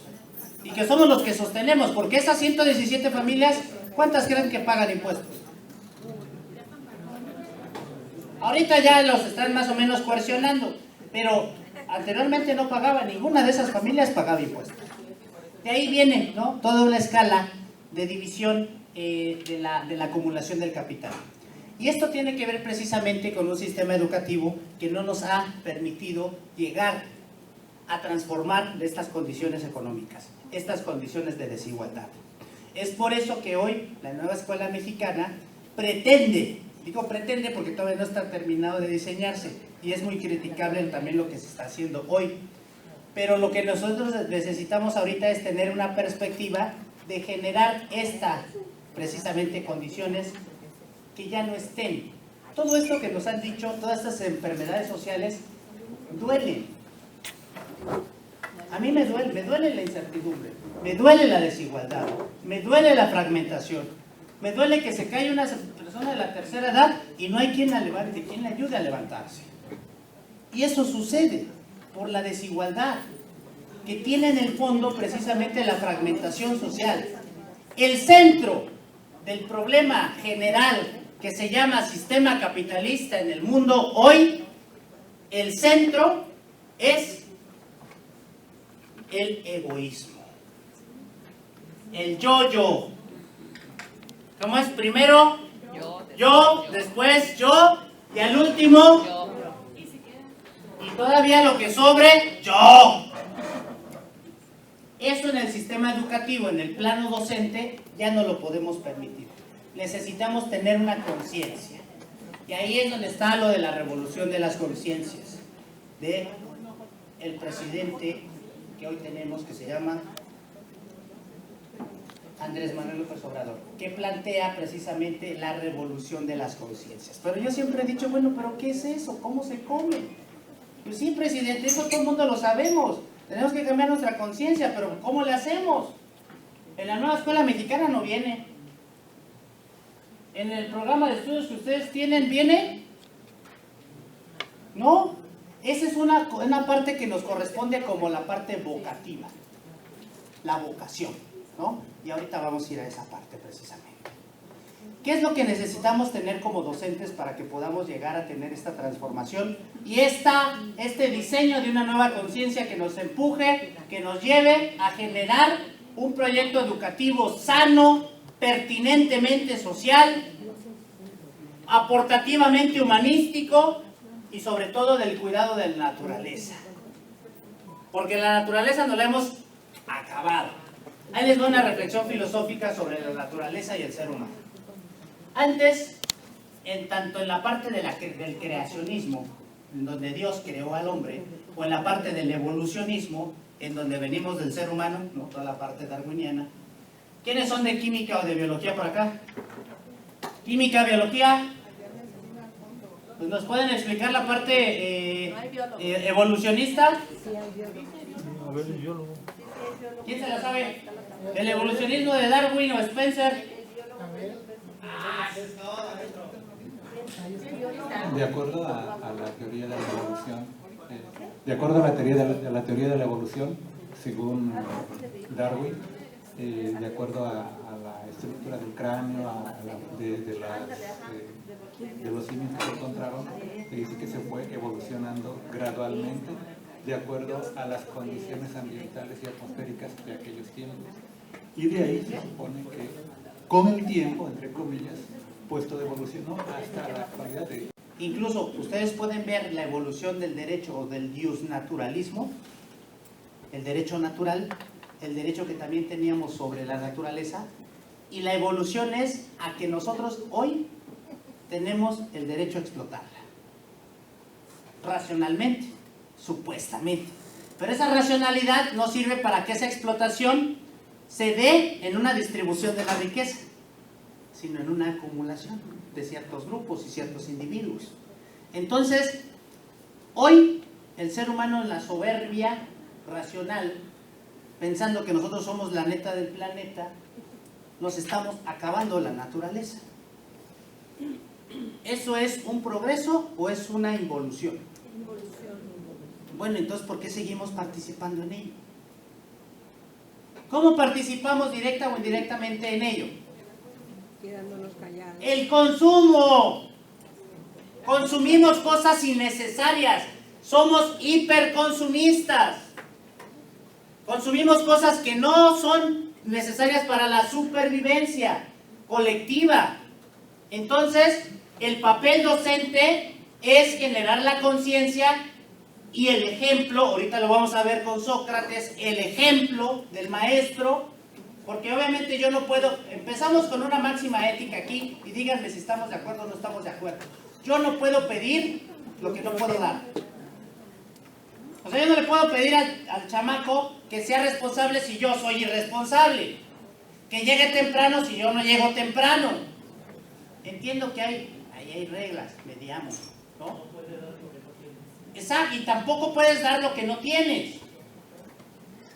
Y que somos los que sostenemos, porque esas 117 familias, ¿cuántas creen que pagan impuestos? Ahorita ya los están más o menos coercionando, pero anteriormente no pagaba, ninguna de esas familias pagaba impuestos. De ahí viene, ¿no?, toda una escala de división de la acumulación del capital. Y esto tiene que ver precisamente con un sistema educativo que no nos ha permitido llegar a transformar estas condiciones económicas, estas condiciones de desigualdad. Es por eso que hoy la nueva escuela mexicana pretende, digo pretende porque todavía no está terminado de diseñarse y es muy criticable también lo que se está haciendo hoy, pero lo que nosotros necesitamos ahorita es tener una perspectiva de generar precisamente condiciones que ya no estén. Todo esto que nos han dicho, todas estas enfermedades sociales, duelen. A mí me duele la incertidumbre, me duele la desigualdad, me duele la fragmentación, me duele que se cae una persona de la tercera edad y no hay quien la levante, quien le ayude a levantarse. Y eso sucede por la desigualdad, que tiene en el fondo precisamente la fragmentación social. El centro del problema general que se llama sistema capitalista en el mundo hoy, el centro es el egoísmo, el yo-yo, ¿Cómo es? Primero yo, después yo, y al último, y todavía lo que sobre, yo. Eso en el sistema educativo, en el plano docente, ya no lo podemos permitir. Necesitamos tener una conciencia. Y ahí es donde está lo de la revolución de las conciencias, de el presidente que hoy tenemos, que se llama Andrés Manuel López Obrador, que plantea precisamente la revolución de las conciencias. Pero yo siempre he dicho, bueno, ¿pero qué es eso? ¿Cómo se come? Pues sí, presidente, eso todo el mundo lo sabemos. Tenemos que cambiar nuestra conciencia, pero ¿cómo le hacemos? En la nueva escuela mexicana no viene. En el programa de estudios que ustedes tienen, ¿viene? No. Esa es una parte que nos corresponde como la parte vocativa. La vocación, ¿no? Y ahorita vamos a ir a esa parte precisamente. ¿Qué es lo que necesitamos tener como docentes para que podamos llegar a tener esta transformación y este diseño de una nueva conciencia que nos empuje, que nos lleve a generar un proyecto educativo sano, pertinentemente social, aportativamente humanístico y sobre todo del cuidado de la naturaleza? Porque la naturaleza no la hemos acabado. Ahí les doy una reflexión filosófica sobre la naturaleza y el ser humano. Antes, tanto en la parte del creacionismo, en donde Dios creó al hombre, o en la parte del evolucionismo, en donde venimos del ser humano, ¿no? Toda la parte darwiniana. ¿Quiénes son de química o de biología por acá? Química, biología. Pues ¿nos pueden explicar la parte evolucionista? A ver, el biólogo. ¿Quién se la sabe? ¿El evolucionismo de Darwin o Spencer? De acuerdo a la teoría de la evolución, de acuerdo a la teoría de la evolución, según Darwin, de acuerdo a la estructura del cráneo, de los simios que se encontraron, se dice que se fue evolucionando gradualmente de acuerdo a las condiciones ambientales y atmosféricas de aquellos tiempos. Y de ahí se supone que con el tiempo, entre comillas, pues todo evolucionó hasta la actualidad. Incluso ustedes pueden ver la evolución del derecho o del naturalismo, el derecho natural, el derecho que también teníamos sobre la naturaleza, y la evolución es a que nosotros hoy tenemos el derecho a explotarla. Racionalmente, supuestamente. Pero esa racionalidad no sirve para que esa explotación se dé en una distribución de la riqueza, sino en una acumulación de ciertos grupos y ciertos individuos. Entonces, hoy el ser humano en la soberbia racional, pensando que nosotros somos la neta del planeta, nos estamos acabando la naturaleza. ¿Eso es un progreso o es una involución? Bueno, entonces, ¿por qué seguimos participando en ello? ¿Cómo participamos directa o indirectamente en ello? Quedándonos callados. El consumo. Consumimos cosas innecesarias. Somos hiperconsumistas. Consumimos cosas que no son necesarias para la supervivencia colectiva. Entonces, el papel docente es generar la conciencia y el ejemplo. Ahorita lo vamos a ver con Sócrates, el ejemplo del maestro. Porque obviamente yo no puedo, empezamos con una máxima ética aquí y díganme si estamos de acuerdo o no estamos de acuerdo. Yo no puedo pedir lo que no puedo dar. O sea, yo no le puedo pedir al chamaco que sea responsable si yo soy irresponsable. Que llegue temprano si yo no llego temprano. Entiendo que ahí hay reglas, mediamos, ¿no? Exacto, y tampoco puedes dar lo que no tienes.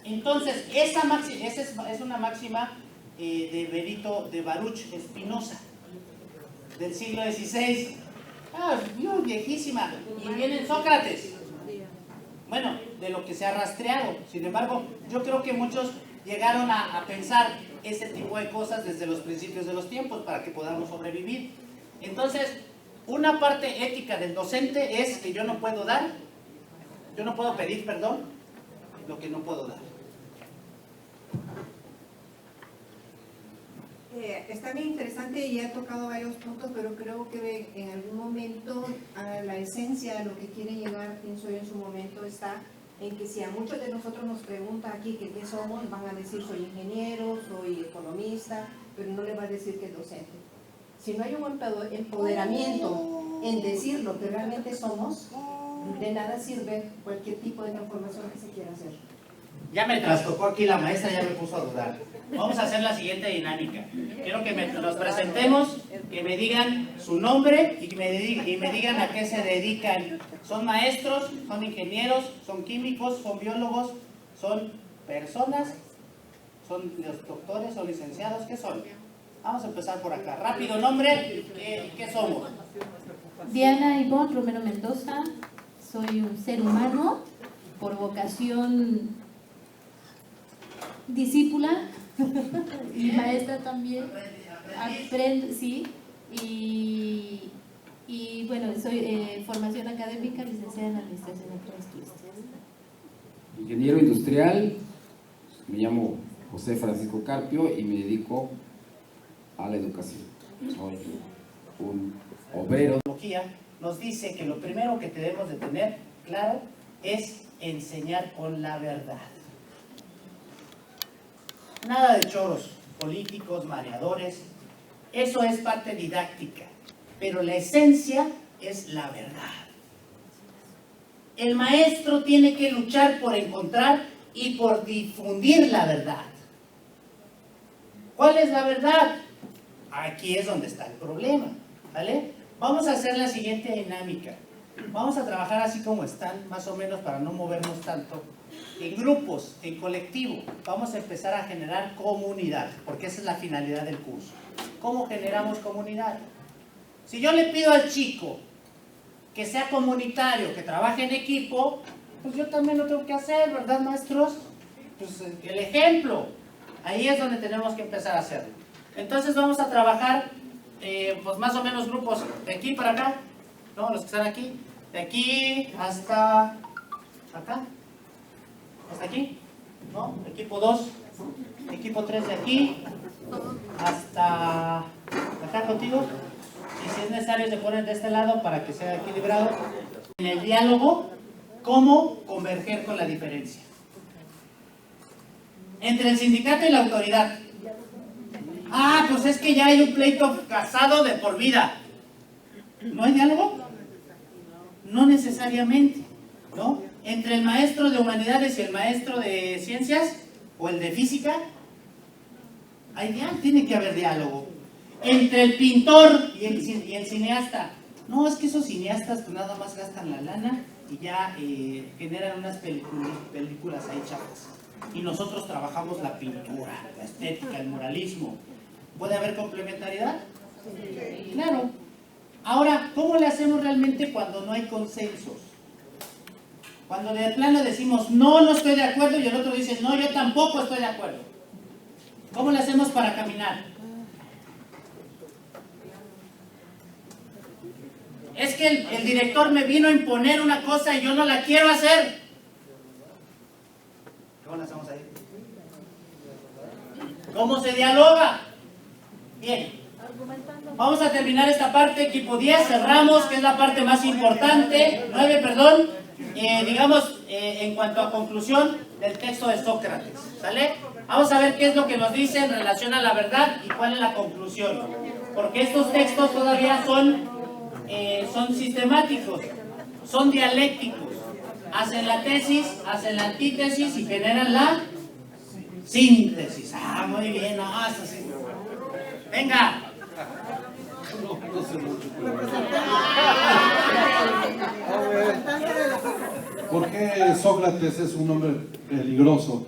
Entonces, esa es una máxima de Benito de Baruch Spinoza, del siglo XVI. Viejísima. Y viene Sócrates. Bueno, de lo que se ha rastreado. Sin embargo, yo creo que muchos llegaron a pensar ese tipo de cosas desde los principios de los tiempos para que podamos sobrevivir. Entonces, una parte ética del docente es que yo no puedo pedir, lo que no puedo dar. Está bien interesante y ha tocado varios puntos, pero creo que en algún momento a la esencia de lo que quiere llegar, pienso yo en su momento, está en que si a muchos de nosotros nos preguntan aquí que qué somos, van a decir soy ingeniero, soy economista, pero no le va a decir que es docente. Si no hay un empoderamiento en decir lo que realmente somos, de nada sirve cualquier tipo de transformación que se quiera hacer. Ya me trastocó aquí la maestra, ya me puso a dudar. Vamos a hacer la siguiente dinámica. Quiero que nos presentemos, que me digan su nombre y me digan a qué se dedican. ¿Son maestros? ¿Son ingenieros? ¿Son químicos? ¿Son biólogos? ¿Son personas? ¿Son doctores o licenciados? ¿Qué son? Vamos a empezar por acá. Rápido, nombre. ¿Qué somos? Diana Ivonne Romero Mendoza. Soy un ser humano por vocación discípula y maestra también. Aprendo, sí. Y bueno, soy formación académica, licenciada en Administración de Empresas Turísticas. Ingeniero industrial, me llamo José Francisco Carpio y me dedico a la educación. Soy un obrero. Nos dice que lo primero que debemos de tener claro es enseñar con la verdad. Nada de choros políticos, mareadores, eso es parte didáctica, pero la esencia es la verdad. El maestro tiene que luchar por encontrar y por difundir la verdad. ¿Cuál es la verdad? Aquí es donde está el problema, ¿vale? Vamos a hacer la siguiente dinámica. Vamos a trabajar así como están, más o menos para no movernos tanto. En grupos, en colectivo, vamos a empezar a generar comunidad, porque esa es la finalidad del curso. ¿Cómo generamos comunidad? Si yo le pido al chico que sea comunitario, que trabaje en equipo, pues yo también lo tengo que hacer, ¿verdad, maestros? Pues el ejemplo, ahí es donde tenemos que empezar a hacerlo. Entonces vamos a trabajar, pues más o menos grupos de aquí para acá, ¿no? Los que están aquí, de aquí hasta acá, hasta aquí, ¿no? Equipo 2, equipo 3 de aquí, hasta acá contigo. Y si es necesario se ponen de este lado para que sea equilibrado. En el diálogo, ¿cómo converger con la diferencia? Entre el sindicato y la autoridad. Ah, pues es que ya hay un pleito casado de por vida. ¿No hay diálogo? No necesariamente, ¿no? Entre el maestro de humanidades y el maestro de ciencias, o el de física, tiene que haber diálogo. Entre el pintor y el cineasta. No, es que esos cineastas pues nada más gastan la lana y ya generan unas películas ahí chafas. Y nosotros trabajamos la pintura, la estética, el muralismo. ¿Puede haber complementariedad? Sí. Claro. Ahora, ¿cómo le hacemos realmente cuando no hay consensos? Cuando de plano decimos, no estoy de acuerdo, y el otro dice, no, yo tampoco estoy de acuerdo. ¿Cómo le hacemos para caminar? Es que el director me vino a imponer una cosa y yo no la quiero hacer. ¿Cómo la hacemos ahí? ¿Cómo se dialoga? Bien. Vamos a terminar esta parte, equipo 10, cerramos, que es la parte más importante, 9, perdón, digamos, en cuanto a conclusión del texto de Sócrates, ¿sale? Vamos a ver qué es lo que nos dice en relación a la verdad y cuál es la conclusión, porque estos textos todavía son sistemáticos, son dialécticos, hacen la tesis, hacen la antítesis y generan la síntesis. Ah, muy bien, no, eso sí. Venga. ¿Por qué Sócrates es un hombre peligroso?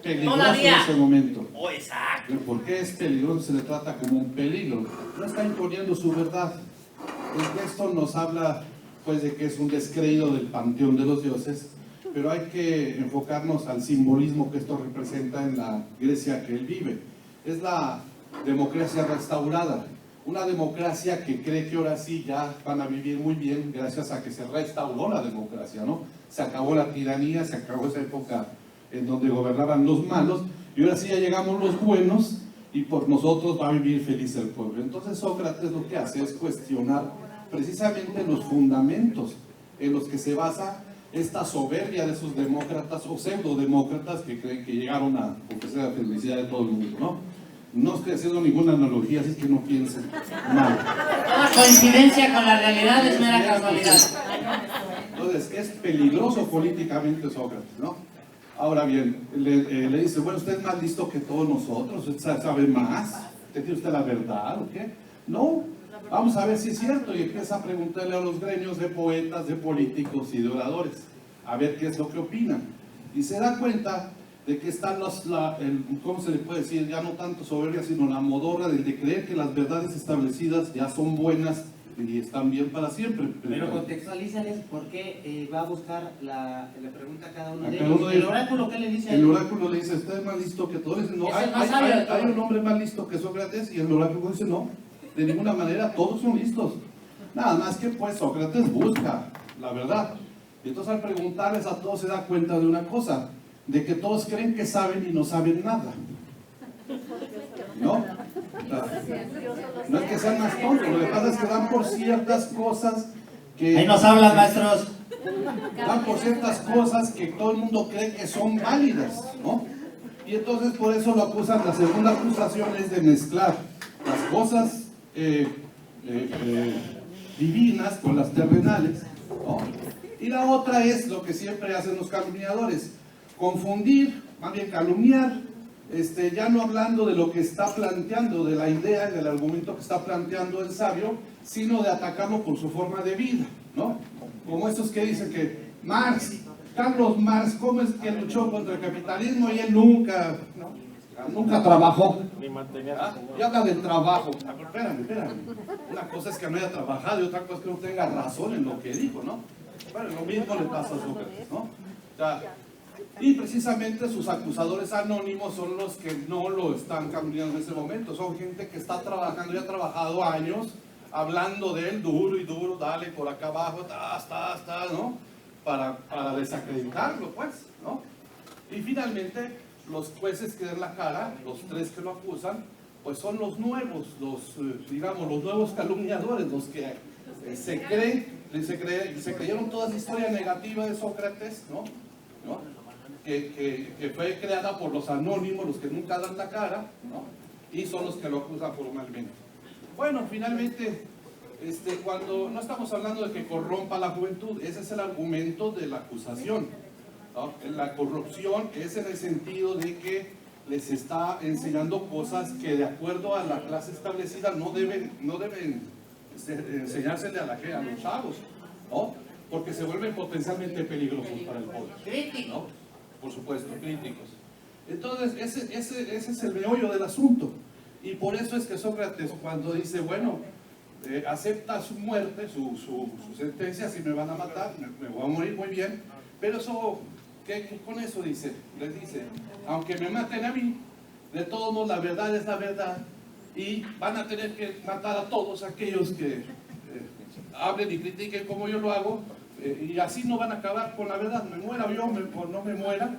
Peligroso en ese momento. Oh, exacto. ¿Por qué es peligroso? Se le trata como un peligro. No está imponiendo su verdad. El texto nos habla pues de que es un descreído del panteón de los dioses, pero hay que enfocarnos al simbolismo que esto representa en la Grecia que él vive. Es la democracia restaurada, una democracia que cree que ahora sí ya van a vivir muy bien gracias a que se restauró la democracia, ¿no? Se acabó la tiranía, se acabó esa época en donde gobernaban los malos y ahora sí ya llegamos los buenos y por nosotros va a vivir feliz el pueblo. Entonces Sócrates lo que hace es cuestionar precisamente los fundamentos en los que se basa esta soberbia de esos demócratas o pseudodemócratas que creen que llegaron a ofrecer la felicidad de todo el mundo, ¿no? No estoy haciendo ninguna analogía, así que no piensen mal. Toda coincidencia con la realidad es mera casualidad. Entonces, es peligroso políticamente Sócrates, ¿no? Ahora bien, le dice, bueno, usted es más listo que todos nosotros, usted sabe más, ¿usted tiene usted la verdad o qué? No, vamos a ver si es cierto, y empieza a preguntarle a los gremios de poetas, de políticos y de oradores, a ver qué es lo que opinan. Y se da cuenta de que están ¿cómo se le puede decir? Ya no tanto soberbia, sino la modorra de creer que las verdades establecidas ya son buenas y están bien para siempre. Pero contextualízales por qué va a buscar le pregunta a cada uno de cada ellos. uno de ¿El ellos. oráculo qué le dice a él? El oráculo le dice, usted es más listo que todos. Dice, no, Es el más sabio de hay todos. un hombre más listo que Sócrates, y el oráculo dice, no, de ninguna manera, todos son listos. Nada más que pues Sócrates busca la verdad. Y entonces al preguntarles a todos se da cuenta de una cosa, de que todos creen que saben y no saben nada. ¿No? No es que sean más tontos, lo que pasa es que dan por ciertas cosas que... Ahí nos hablan, maestros. Dan por ciertas cosas que todo el mundo cree que son válidas, ¿no? Y entonces por eso lo acusan, la segunda acusación es de mezclar las cosas divinas con las terrenales, ¿no? Y la otra es lo que siempre hacen los calumniadores, confundir, más bien calumniar, ya no hablando de lo que está planteando, de la idea, del argumento que está planteando el sabio, sino de atacarlo por su forma de vida, ¿no? Como estos que dicen que Carlos Marx, ¿cómo es que luchó contra el capitalismo y él nunca trabajó? Y habla del trabajo. Espérame. Una cosa es que no haya trabajado y otra cosa es que no tenga razón en lo que dijo, ¿no? Bueno, lo mismo le pasa a Sócrates, ¿no? O sea, y precisamente sus acusadores anónimos son los que no lo están calumniando en ese momento. Son gente que está trabajando y ha trabajado años hablando de él duro y duro, dale por acá abajo, ¿no? Para desacreditarlo, pues, ¿no? Y finalmente, los jueces que dan la cara, los tres que lo acusan, pues son los nuevos, los nuevos calumniadores, los que se creyeron toda esa historia negativa de Sócrates, ¿no? Que fue creada por los anónimos, los que nunca dan la cara, ¿no? Y son los que lo acusan formalmente. Bueno, finalmente, cuando no estamos hablando de que corrompa la juventud, ese es el argumento de la acusación, ¿no? La corrupción es en el sentido de que les está enseñando cosas que de acuerdo a la clase establecida no deben enseñársele a los chavos, ¿no? Porque se vuelven potencialmente peligrosos para el poder, ¿no? Por supuesto, críticos. Entonces, ese es el meollo del asunto. Y por eso es que Sócrates, cuando dice, bueno, acepta su muerte, su sentencia, si me van a matar, me voy a morir muy bien, pero eso, ¿qué con eso dice? Les dice, aunque me maten a mí, de todos modos la verdad es la verdad, y van a tener que matar a todos aquellos que hablen y critiquen como yo lo hago, y así no van a acabar con la verdad, me muera yo o no me muera.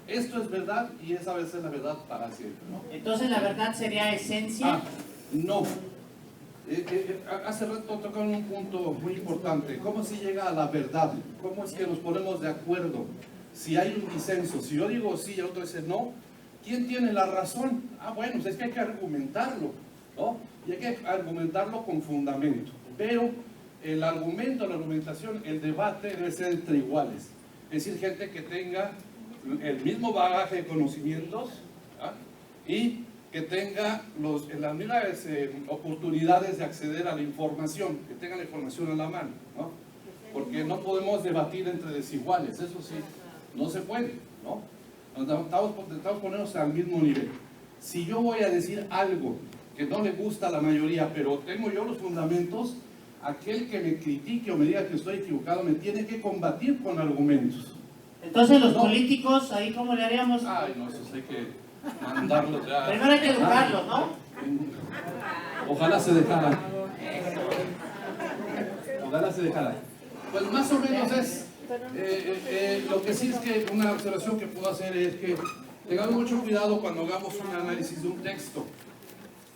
Esto es verdad y esa vez es la verdad para siempre, ¿no? Entonces la verdad sería esencia. No. Hace rato tocaron un punto muy importante. ¿Cómo se llega a la verdad? ¿Cómo es que nos ponemos de acuerdo? Si hay un disenso, si yo digo sí y el otro dice no, ¿quién tiene la razón? Bueno, pues es que hay que argumentarlo, ¿no? Y hay que argumentarlo con fundamento. Pero el argumento, la argumentación, el debate debe ser entre iguales. Es decir, gente que tenga el mismo bagaje de conocimientos, ¿ah? Y que tenga las mismas oportunidades de acceder a la información, que tenga la información a la mano, ¿no? Porque no podemos debatir entre desiguales, eso sí, no se puede, ¿no? Intentamos ponernos al mismo nivel. Si yo voy a decir algo que no le gusta a la mayoría, pero tengo yo los fundamentos, aquel que me critique o me diga que estoy equivocado me tiene que combatir con argumentos. Entonces los políticos, ahí cómo le haríamos. Ay, no, eso hay que mandarlos ya. Primero hay que educarlos, ¿no? Ojalá se dejara. Ojalá se dejara. Pues más o menos es, lo que sí es que una observación que puedo hacer es que tengamos mucho cuidado cuando hagamos un análisis de un texto.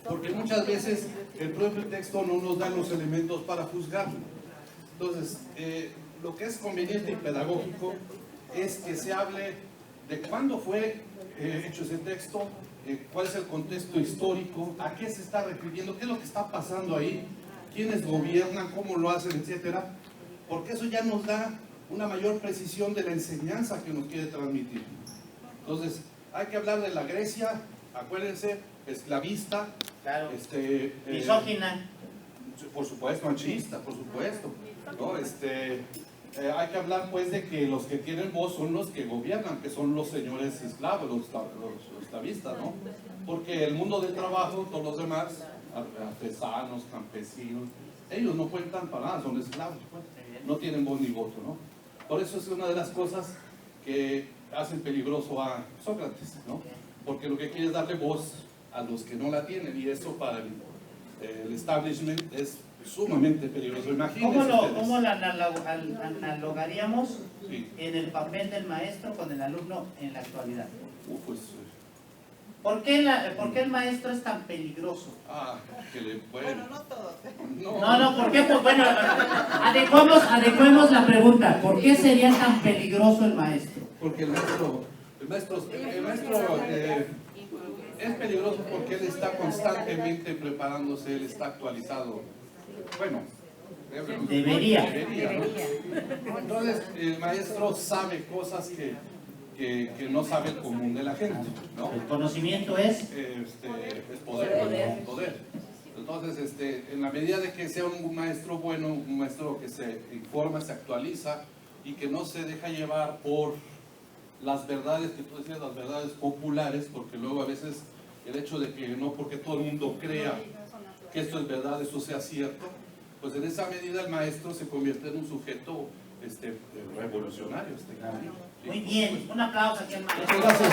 porque muchas veces el propio texto no nos da los elementos para juzgarlo. Entonces, lo que es conveniente y pedagógico es que se hable de cuándo fue hecho ese texto, cuál es el contexto histórico, a qué se está refiriendo, qué es lo que está pasando ahí, quiénes gobiernan, cómo lo hacen, etcétera, porque eso ya nos da una mayor precisión de la enseñanza que nos quiere transmitir. Entonces, hay que hablar de la Grecia, acuérdense, esclavista, claro. Misógina. Por supuesto, machista, por supuesto, ¿no? Hay que hablar pues de que los que tienen voz son los que gobiernan, que son los señores esclavos, los esclavistas, ¿no? Porque el mundo del trabajo, todos los demás, artesanos, campesinos, ellos no cuentan para nada, son esclavos, pues, no tienen voz ni voto, ¿no? Por eso es una de las cosas que hacen peligroso a Sócrates, ¿no? Porque lo que quiere es darle voz a los que no la tienen, y eso para el establishment es sumamente peligroso. Imagínense ¿Cómo lo analogaríamos en el papel del maestro con el alumno en la actualidad? Pues, ¿Por qué el maestro es tan peligroso? Que le puede... Bueno, no todos. No, ¿por qué? Pues, bueno, adecuemos la pregunta. ¿Por qué sería tan peligroso el maestro? Porque el maestro es peligroso porque él está constantemente preparándose, él está actualizado. Bueno, debería, ¿no? Entonces, el maestro sabe cosas que no sabe el común de la gente, ¿no? El conocimiento es poder. Entonces, en la medida de que sea un maestro bueno, un maestro que se informa, se actualiza y que no se deja llevar por las verdades que tú decías, las verdades populares, porque luego a veces el hecho de que no porque todo el mundo crea que esto es verdad, eso sea cierto, pues en esa medida el maestro se convierte en un sujeto revolucionario. Muy bien, un aplauso aquí al maestro. Gracias.